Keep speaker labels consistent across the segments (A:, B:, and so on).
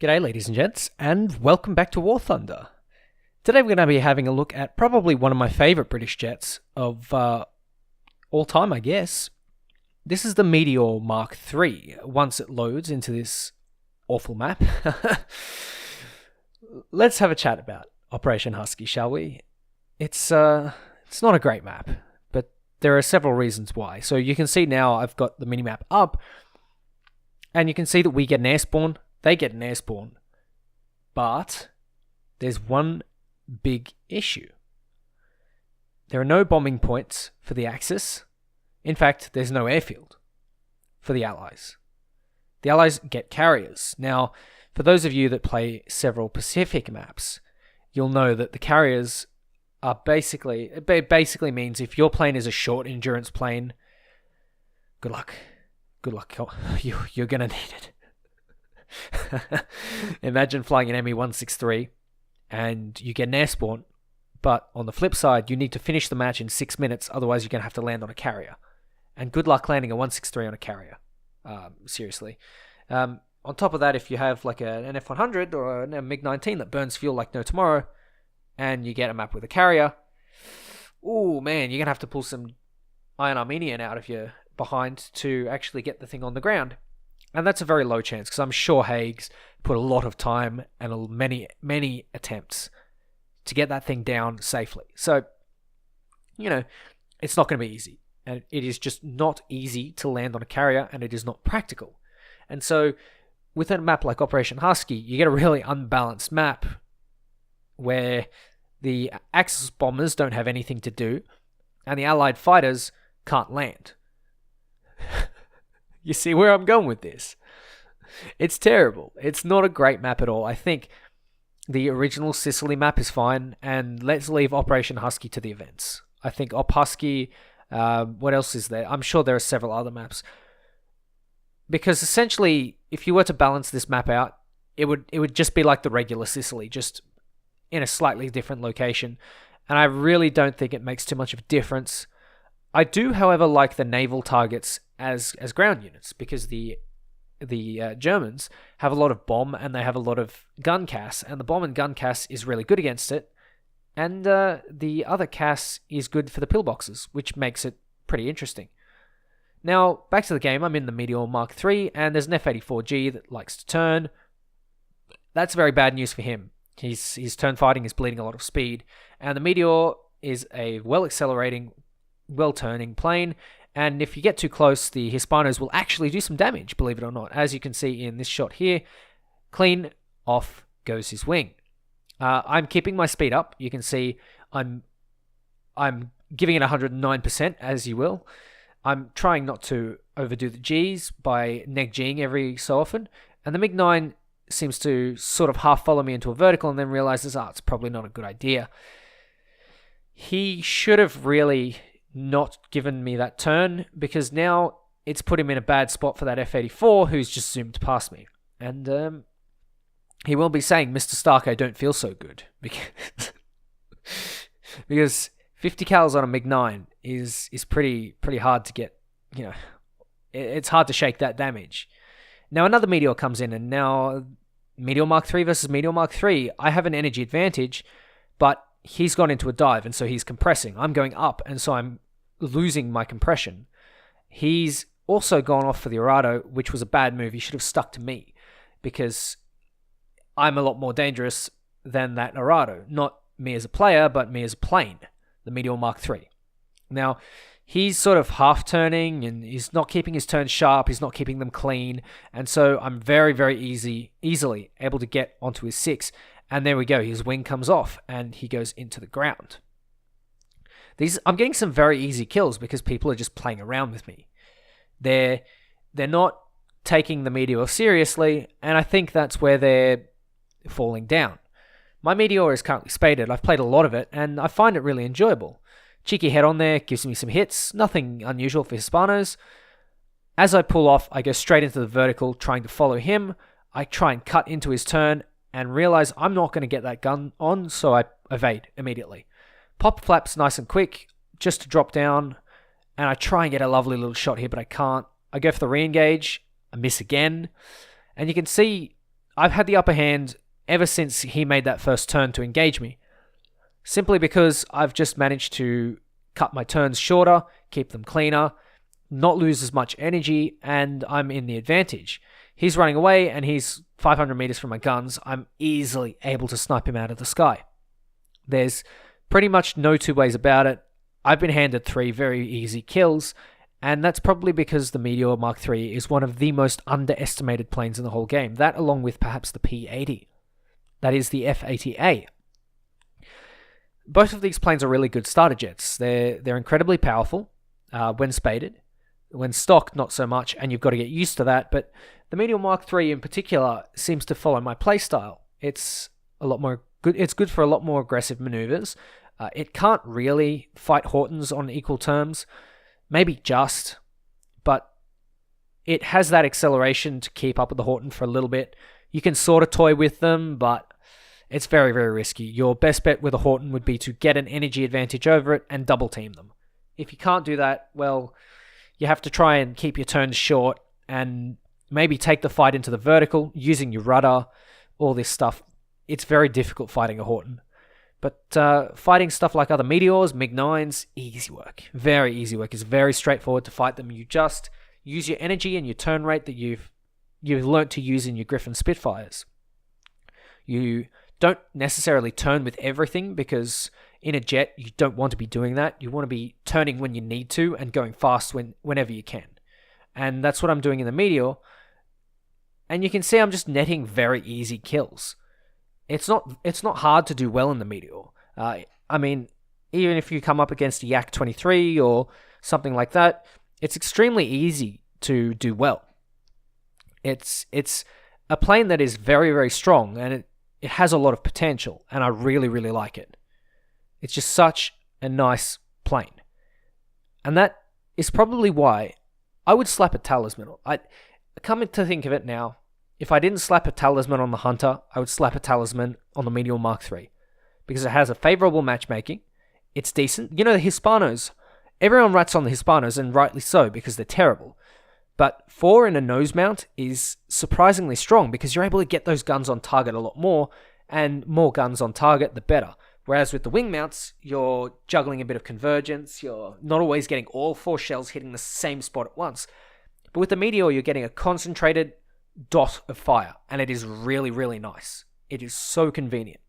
A: G'day ladies and gents, and welcome back to War Thunder. Today we're going to be having a look at probably one of my favourite British jets of all time, I guess. This is the Meteor Mark III, once it loads into this awful map. Let's have a chat about Operation Husky, shall we? It's not a great map, but there are several reasons why. So you can see now I've got the minimap up, and you can see that we get an air spawn. They get an air spawn, but there's one big issue. There are no bombing points for the Axis. In fact, there's no airfield for the Allies. The Allies get carriers. Now, for those of you that play several Pacific maps, you'll know that the carriers are it basically means if your plane is a short endurance plane, good luck. Good luck. You're going to need it. Imagine flying an ME-163 and you get an air spawn, but on the flip side, you need to finish the match in 6 minutes, otherwise you're going to have to land on a carrier. And good luck landing a 163 on a carrier. Seriously. On top of that, if you have like an F-100 or a MiG-19 that burns fuel like no tomorrow, and you get a map with a carrier, ooh man, you're going to have to pull some Iron Armenian out of your behind to actually get the thing on the ground. And that's a very low chance, because I'm sure Haig's put a lot of time and many attempts to get that thing down safely. So, it's not going to be easy. And it is just not easy to land on a carrier, and it is not practical. And so, with a map like Operation Husky, you get a really unbalanced map where the Axis bombers don't have anything to do, and the Allied fighters can't land. You see where I'm going with this? It's terrible. It's not a great map at all. I think the original Sicily map is fine, and let's leave Operation Husky to the events. I think Op Husky, what else is there? I'm sure there are several other maps. Because essentially, if you were to balance this map out, it would just be like the regular Sicily, just in a slightly different location. And I really don't think it makes too much of a difference. I do, however, like the naval targets as ground units, because the Germans have a lot of bomb and they have a lot of gun CAS, and the bomb and gun CAS is really good against it, and the other CAS is good for the pillboxes, which makes it pretty interesting. Now, back to the game, I'm in the Meteor Mark III, and there's an F-84G that likes to turn. That's very bad news for him. His turn fighting is bleeding a lot of speed, and the Meteor is a well-accelerating, well-turning plane, and if you get too close, the Hispanos will actually do some damage, believe it or not. As you can see in this shot here, clean off goes his wing. I'm keeping my speed up. You can see I'm giving it 109%, as you will. I'm trying not to overdo the G's by neg-G'ing every so often, and the MiG-9 seems to sort of half follow me into a vertical and then realizes, it's probably not a good idea. He should have really not given me that turn, because now it's put him in a bad spot for that F-84 who's just zoomed past me. And he will be saying, Mr. Stark, I don't feel so good. Because 50 cals on a MiG-9 is pretty hard to get, it's hard to shake that damage. Now another Meteor comes in, and now Meteor Mark III versus Meteor Mark III. I have an energy advantage, but he's gone into a dive, and so he's compressing. I'm going up, and so I'm losing my compression. He's also gone off for the Arado, which was a bad move. He should have stuck to me, because I'm a lot more dangerous than that Arado. Not me as a player, but me as a plane, the Meteor Mark III. Now, he's sort of half-turning, and he's not keeping his turns sharp, he's not keeping them clean, and so I'm very, very easily able to get onto his 6. And there we go, his wing comes off, and he goes into the ground. I'm getting some very easy kills because people are just playing around with me. They're not taking the Meteor seriously, and I think that's where they're falling down. My Meteor is currently spaded. I've played a lot of it, and I find it really enjoyable. Cheeky head on there, gives me some hits, nothing unusual for Hispanos. As I pull off, I go straight into the vertical, trying to follow him. I try and cut into his turn, and realize I'm not going to get that gun on, so I evade immediately. Pop flaps nice and quick, just to drop down, and I try and get a lovely little shot here, but I can't. I go for the re-engage, I miss again, and you can see I've had the upper hand ever since he made that first turn to engage me, simply because I've just managed to cut my turns shorter, keep them cleaner, not lose as much energy, and I'm in the advantage. He's running away and he's 500 meters from my guns. I'm easily able to snipe him out of the sky. There's pretty much no two ways about it. I've been handed 3 very easy kills, and that's probably because the Meteor Mark III is one of the most underestimated planes in the whole game. That, along with perhaps the P-80. That is the F-80A. Both of these planes are really good starter jets. They're incredibly powerful when spaded. When stocked, not so much, and you've got to get used to that. But the Meteor Mark III in particular seems to follow my playstyle. It's a lot more good. It's good for a lot more aggressive maneuvers. It can't really fight Hortons on equal terms. Maybe just, but it has that acceleration to keep up with the Horton for a little bit. You can sort of toy with them, but it's very, very risky. Your best bet with a Horton would be to get an energy advantage over it and double team them. If you can't do that, well, you have to try and keep your turns short and maybe take the fight into the vertical using your rudder, all this stuff. It's very difficult fighting a Horton. But fighting stuff like other Meteors, MiG-9s, easy work. Very easy work. It's very straightforward to fight them. You just use your energy and your turn rate that you've learnt to use in your Griffin Spitfires. You don't necessarily turn with everything, because in a jet, you don't want to be doing that. You want to be turning when you need to and going fast whenever you can. And that's what I'm doing in the Meteor. And you can see I'm just netting very easy kills. It's not hard to do well in the Meteor. I mean, even if you come up against a Yak-23 or something like that, it's extremely easy to do well. It's a plane that is very, very strong, and it has a lot of potential, and I really, really like it. It's just such a nice plane. And that is probably why I would slap a talisman. I come to think of it now, if I didn't slap a talisman on the Hunter, I would slap a talisman on the Meteor Mark III. Because it has a favorable matchmaking. It's decent. You know, the Hispanos, everyone rats on the Hispanos, and rightly so, because they're terrible. But 4 in a nose mount is surprisingly strong, because you're able to get those guns on target a lot more, and more guns on target, the better. Whereas with the wing mounts, you're juggling a bit of convergence, you're not always getting all 4 shells hitting the same spot at once. But with the Meteor, you're getting a concentrated dot of fire, and it is really, really nice. It is so convenient.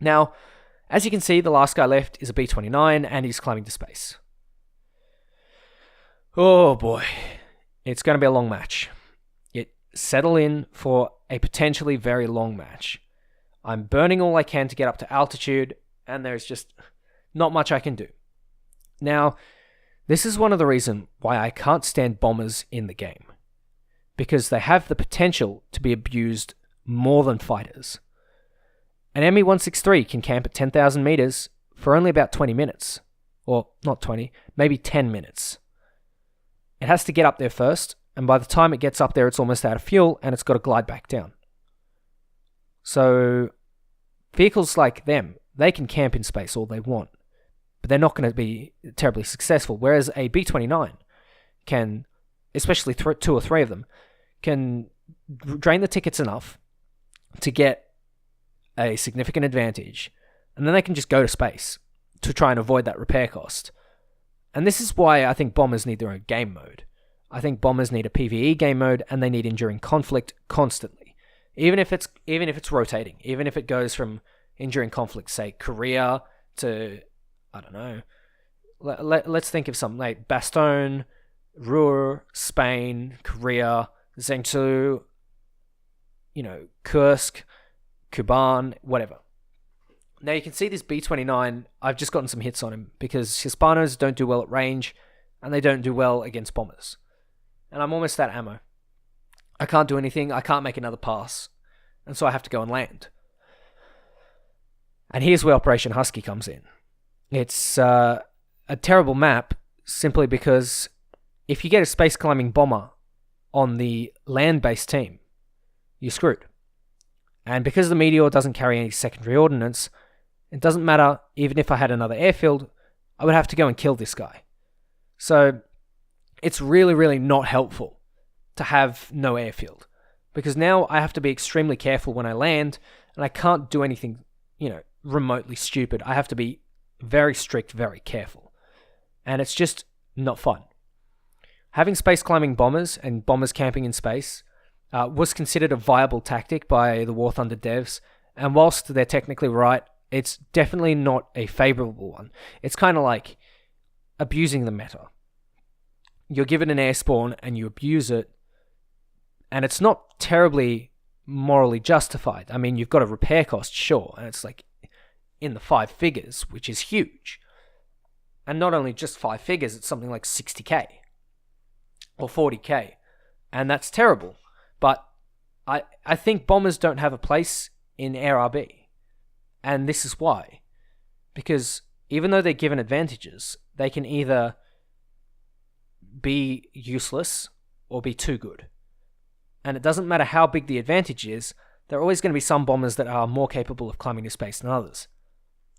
A: Now, as you can see, the last guy left is a B-29, and he's climbing to space. Oh boy, it's going to be a long match. Settle in for a potentially very long match. I'm burning all I can to get up to altitude, and there's just not much I can do. Now, this is one of the reasons why I can't stand bombers in the game. Because they have the potential to be abused more than fighters. An Me-163 can camp at 10,000 meters for only about 20 minutes. Or, not 20, maybe 10 minutes. It has to get up there first, and by the time it gets up there, it's almost out of fuel, and it's got to glide back down. So, vehicles like them, they can camp in space all they want, but they're not going to be terribly successful, whereas a B-29 can, especially 2 or 3 of them, can drain the tickets enough to get a significant advantage, and then they can just go to space to try and avoid that repair cost. And this is why I think bombers need their own game mode. I think bombers need a PvE game mode, and they need enduring conflict constantly. Even if it's rotating, even if it goes from enduring conflict, say Korea, to, I don't know, let's think of something like Bastogne, Ruhr, Spain, Korea, Zhengzhou, Kursk, Kuban, whatever. Now you can see this B-29, I've just gotten some hits on him, because Hispanos don't do well at range, and they don't do well against bombers. And I'm almost out of ammo. I can't do anything, I can't make another pass, and so I have to go and land. And here's where Operation Husky comes in. It's a terrible map, simply because if you get a space climbing bomber on the land-based team, you're screwed. And because the Meteor doesn't carry any secondary ordnance, it doesn't matter, even if I had another airfield, I would have to go and kill this guy. So it's really, really not helpful to have no airfield. because now I have to be extremely careful when I land, and I can't do anything, remotely stupid. I have to be very strict, very careful. And it's just not fun. Having space climbing bombers and bombers camping in space was considered a viable tactic by the War Thunder devs, and whilst they're technically right, it's definitely not a favorable one. It's kind of like abusing the meta. You're given an air spawn and you abuse it, and it's not terribly morally justified. I mean, you've got a repair cost, sure, and it's like in the 5 figures, which is huge. And not only just 5 figures, it's something like 60k or 40k, and that's terrible. But I think bombers don't have a place in Air RB, and this is why. Because even though they're given advantages, they can either be useless or be too good. And it doesn't matter how big the advantage is, there are always going to be some bombers that are more capable of climbing to space than others.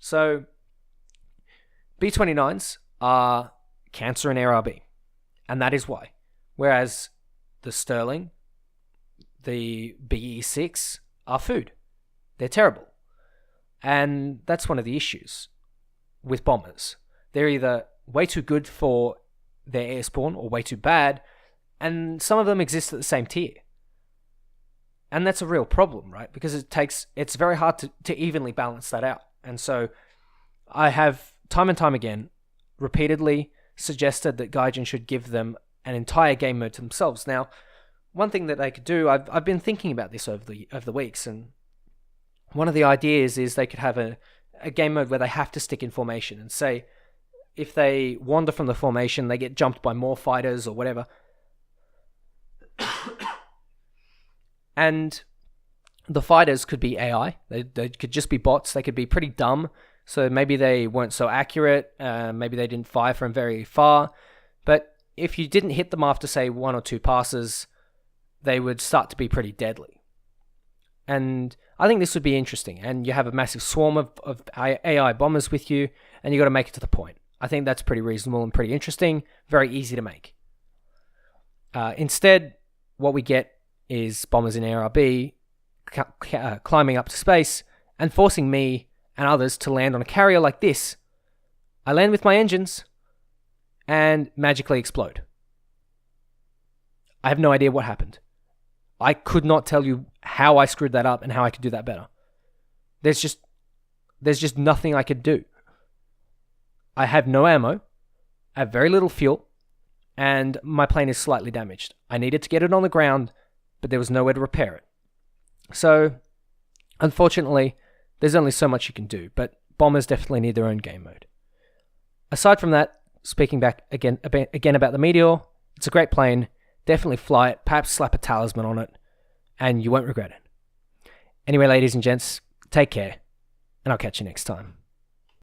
A: So, B-29s are cancer in Air RB, and that is why. Whereas the Sterling, the BE-6 are food. They're terrible. And that's one of the issues with bombers. They're either way too good for their air spawn or way too bad, and some of them exist at the same tier. And that's a real problem, right? Because it's very hard to evenly balance that out. And so I have, time and time again, repeatedly suggested that Gaijin should give them an entire game mode to themselves. Now, one thing that they could do, I've been thinking about this over the weeks, and one of the ideas is they could have a game mode where they have to stick in formation, and say if they wander from the formation, they get jumped by more fighters or whatever. And the fighters could be AI. They could just be bots. They could be pretty dumb. So maybe they weren't so accurate. Maybe they didn't fire from very far. But if you didn't hit them after, say, 1 or 2 passes, they would start to be pretty deadly. And I think this would be interesting. And you have a massive swarm of AI bombers with you, and you got to make it to the point. I think that's pretty reasonable and pretty interesting. Very easy to make. Instead, what we get is bombers in ARB climbing up to space and forcing me and others to land on a carrier like this. I land with my engines and magically explode. I have no idea what happened. I could not tell you how I screwed that up and how I could do that better. There's just nothing I could do. I have no ammo, I have very little fuel, and my plane is slightly damaged. I needed to get it on the ground, but there was nowhere to repair it. So, unfortunately, there's only so much you can do, but bombers definitely need their own game mode. Aside from that, speaking back again about the Meteor, it's a great plane. Definitely fly it, perhaps slap a talisman on it, and you won't regret it. Anyway, ladies and gents, take care, and I'll catch you next time.